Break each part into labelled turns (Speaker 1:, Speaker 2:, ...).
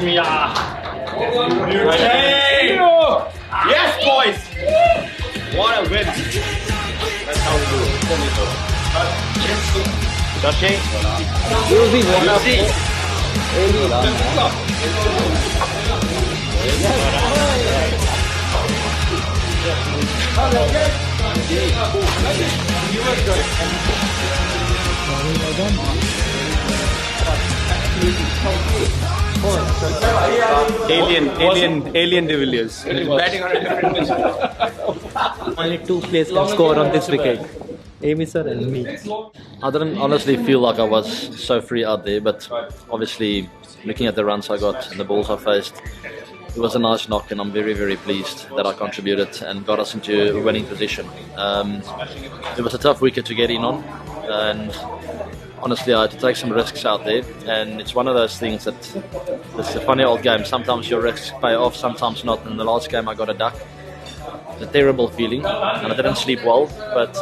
Speaker 1: Hey! Yes, boys! What a win! That's how we do it. Joshi?
Speaker 2: Alien De Villiers.
Speaker 1: Batting on a different pitch.
Speaker 3: Only two players can score on this wicket. Amy sir and me.
Speaker 4: I didn't honestly feel like I was so free out there, but obviously looking at the runs I got and the balls I faced, it was a nice knock, and I'm very, very pleased that I contributed and got us into a winning position. It was a tough wicket to get in on, and honestly I had to take some risks out there, and it's one of those things that it's a funny old game. Sometimes your risks pay off, sometimes not. In the last game I got a duck. It's a terrible feeling, and I didn't sleep well, but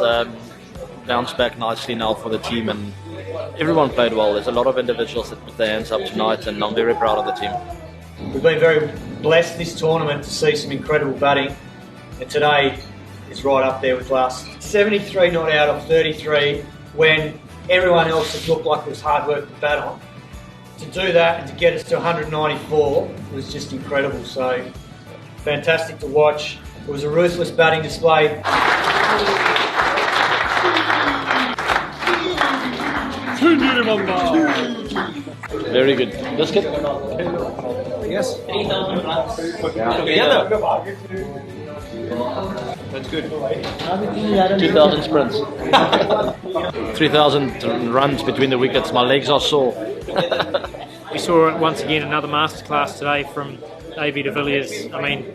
Speaker 4: bounced back nicely now for the team, and everyone played well. There's a lot of individuals that put their hands up tonight, and I'm very proud of the team.
Speaker 5: We've been very blessed this tournament to see some incredible batting, and today is right up there with last. 73 not out of 33 when everyone else had looked like it was hard work to bat on. To do that and to get us to 194 was just incredible. So fantastic to watch. It was a ruthless batting display.
Speaker 4: Very good. Biscuit?
Speaker 1: Yes. That's good.
Speaker 4: 2,000 sprints. 3,000 runs between the wickets. My legs are sore.
Speaker 6: We saw once again another masterclass today from A.B. de Villiers. I mean,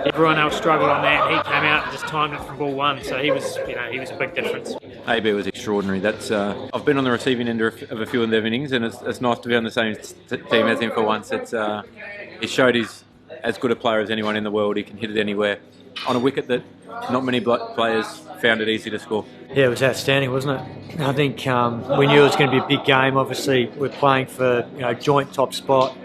Speaker 6: everyone else struggled on that. He came out and just timed it from ball one, so he was a big difference.
Speaker 2: AB was extraordinary. That's I've been on the receiving end of a few of their innings, and it's nice to be on the same team as him for once. He showed he's as good a player as anyone in the world. He can hit it anywhere on a wicket that not many players found it easy to score.
Speaker 3: Yeah, it was outstanding, wasn't it? I think we knew it was going to be a big game. Obviously, we're playing for joint top spot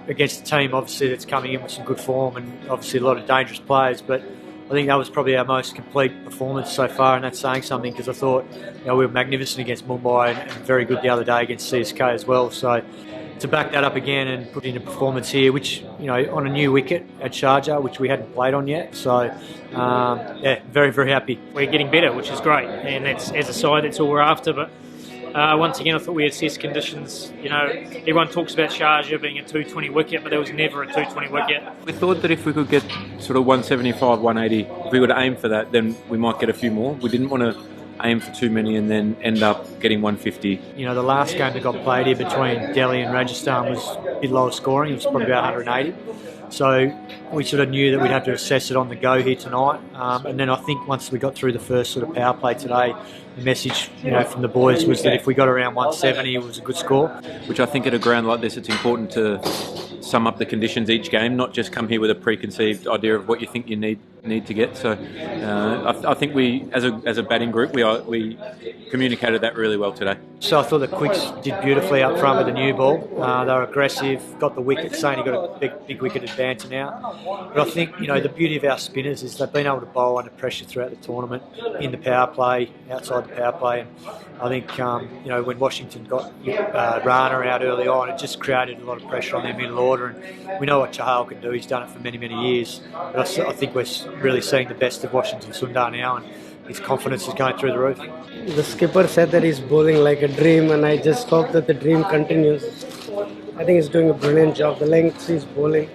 Speaker 3: against a team obviously that's coming in with some good form and obviously a lot of dangerous players. But I think that was probably our most complete performance so far, and that's saying something because I thought we were magnificent against Mumbai and very good the other day against CSK as well. So to back that up again and put in a performance here, which on a new wicket at Sharjah, which we hadn't played on yet. So yeah, very, very happy.
Speaker 6: We're getting better, which is great, and that's, as a side, that's all we're after. But once again, I thought we assessed conditions. Everyone talks about Sharjah being a 220 wicket, but there was never a 220 wicket.
Speaker 2: We thought that if we could get sort of 175, 180, if we would aim for that, then we might get a few more. We didn't want to aim for too many and then end up getting 150.
Speaker 3: The last game that got played here between Delhi and Rajasthan was a bit lower scoring. It was probably about 180. So we sort of knew that we'd have to assess it on the go here tonight. And then I think once we got through the first sort of power play today, the message from the boys was that if we got around 170, it was a good score.
Speaker 2: Which I think at a ground like this, it's important to sum up the conditions each game, not just come here with a preconceived idea of what you think you need to get. So I think we, as a batting group, we communicated that really well today.
Speaker 3: So I thought the Quicks did beautifully up front with the new ball. They were aggressive, got the wicket. Sane got a big wicket advance now. But I think the beauty of our spinners is they've been able to bowl under pressure throughout the tournament, in the power play, outside the power play. And I think when Washington got Rana out early on, it just created a lot of pressure on their middle order. And we know what Chahal can do. He's done it for many, many years. But I think we're really seeing the best of Washington Sundar now, and his confidence is going through the roof.
Speaker 7: The skipper said that he's bowling like a dream, and I just hope that the dream continues. I think he's doing a brilliant job. The length he's bowling,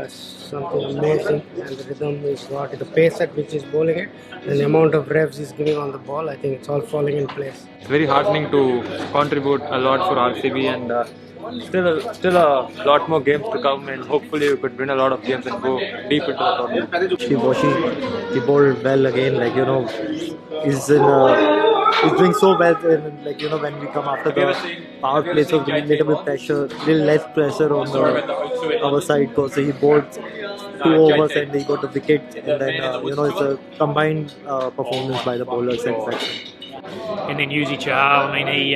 Speaker 7: something amazing, and the rhythm is what, the pace at which he's bowling it, and the amount of revs he's giving on the ball, I think it's all falling in place.
Speaker 8: It's very heartening to contribute a lot for RCB, and still a lot more games to come, and hopefully we could win a lot of games and go deep into the tournament.
Speaker 9: He bowled well again, he's doing so well, when we come after the power play, so little less pressure on our side, because he bowled 2 overs and he got the wicket, and then it's a combined performance by the bowlers and batsmen.
Speaker 6: and then Yuzi Chahal. I mean, he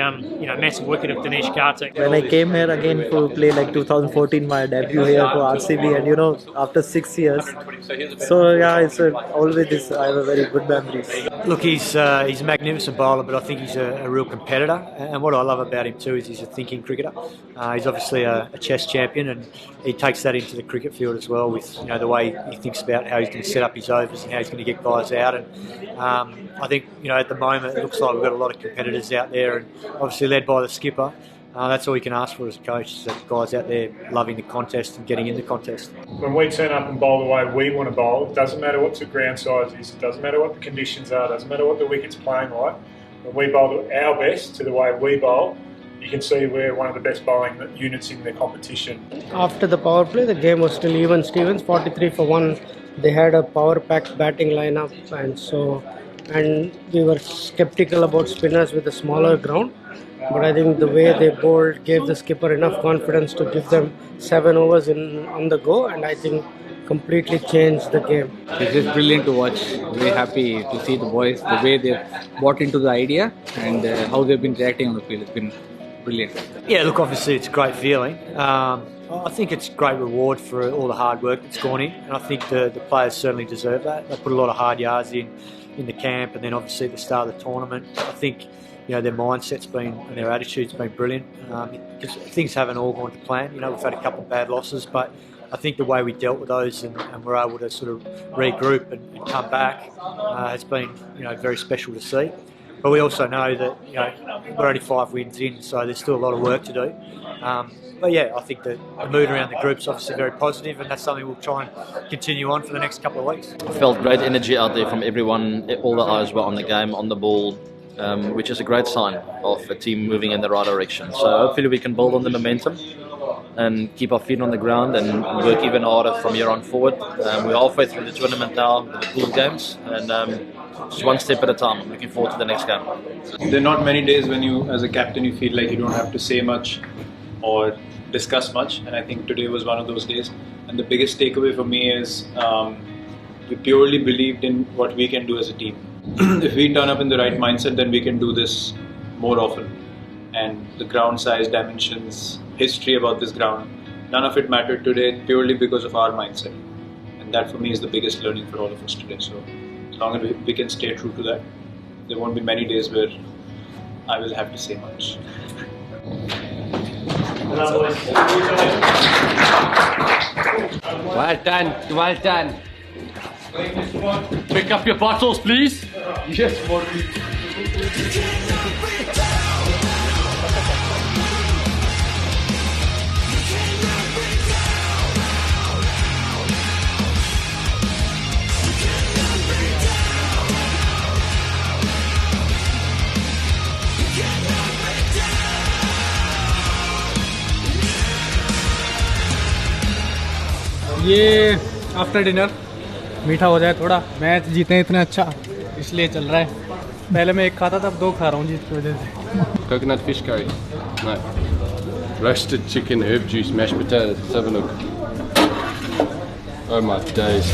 Speaker 6: massive wicket of Dinesh Karthik.
Speaker 9: When I came here again to play like 2014, my debut here for RCB, and after 6 years, so yeah, it's always this. I have a very good memories.
Speaker 3: Look, he's a magnificent bowler, but I think he's a real competitor. And what I love about him too is he's a thinking cricketer. He's obviously a chess champion, and he takes that into the cricket field as well with the way he thinks about how he's going to set up his overs and how he's going to get guys out. And I think at the moment it looks like we've got a lot of competitors out there, and obviously led by the skipper. That's all you can ask for as a coach, is that guys out there loving the contest and getting in the contest.
Speaker 10: When we turn up and bowl the way we want to bowl, it doesn't matter what the ground size is, it doesn't matter what the conditions are, it doesn't matter what the wicket's playing like. When we bowl our best to the way we bowl, you can see we're one of the best bowling units in the competition.
Speaker 7: After the power play, the game was still even Stevens, 43 for 1. They had a power-packed batting lineup, and we were skeptical about spinners with a smaller ground. But I think the way they bowled gave the skipper enough confidence to give them 7 overs on the go, and I think completely changed the game.
Speaker 11: It's just brilliant to watch. Very happy to see the boys, the way they've bought into the idea and how they've been reacting on the field. It's been brilliant.
Speaker 3: Yeah, look, obviously it's a great feeling. I think it's a great reward for all the hard work that's gone in, and I think the players certainly deserve that. They put a lot of hard yards in the camp, and then obviously at the start of the tournament. I think their mindset's been and their attitude's been brilliant, because things haven't all gone to plan. We've had a couple of bad losses, but I think the way we dealt with those and were able to sort of regroup and come back has been very special to see. But we also know that we're only 5 wins in, so there's still a lot of work to do. But yeah, I think that the mood around the group's obviously very positive, and that's something we'll try and continue on for the next couple of weeks.
Speaker 4: I felt great energy out there from everyone. All the eyes were on the game, on the ball, which is a great sign of a team moving in the right direction. So hopefully we can build on the momentum and keep our feet on the ground and work even harder from here on forward. We're halfway through the tournament now, the pool games, and just one step at a time. I'm looking forward to the next game.
Speaker 1: There are not many days when you, as a captain, you feel like you don't have to say much or discuss much, and I think today was one of those days. And the biggest takeaway for me is we purely believed in what we can do as a team. If we turn up in the right mindset, then we can do this more often. And the ground size, dimensions, history about this ground, none of it mattered today purely because of our mindset. And that for me is the biggest learning for all of us today. So as long as we can stay true to that, there won't be many days where I will have to say much.
Speaker 12: Well done, well done. Pick up your bottles, please. Yes, Morty.
Speaker 13: ये after dinner मीठा हो जाए थोड़ा, match जीते इतना अच्छा इसलिए चल रहा है. पहले मैं एक खाता था, अब 2 खा रहा हूँ जीत की वजह से.
Speaker 14: Coconut fish curry? No. Roasted chicken, herb juice, mashed potatoes. Let's have a look. Oh my days.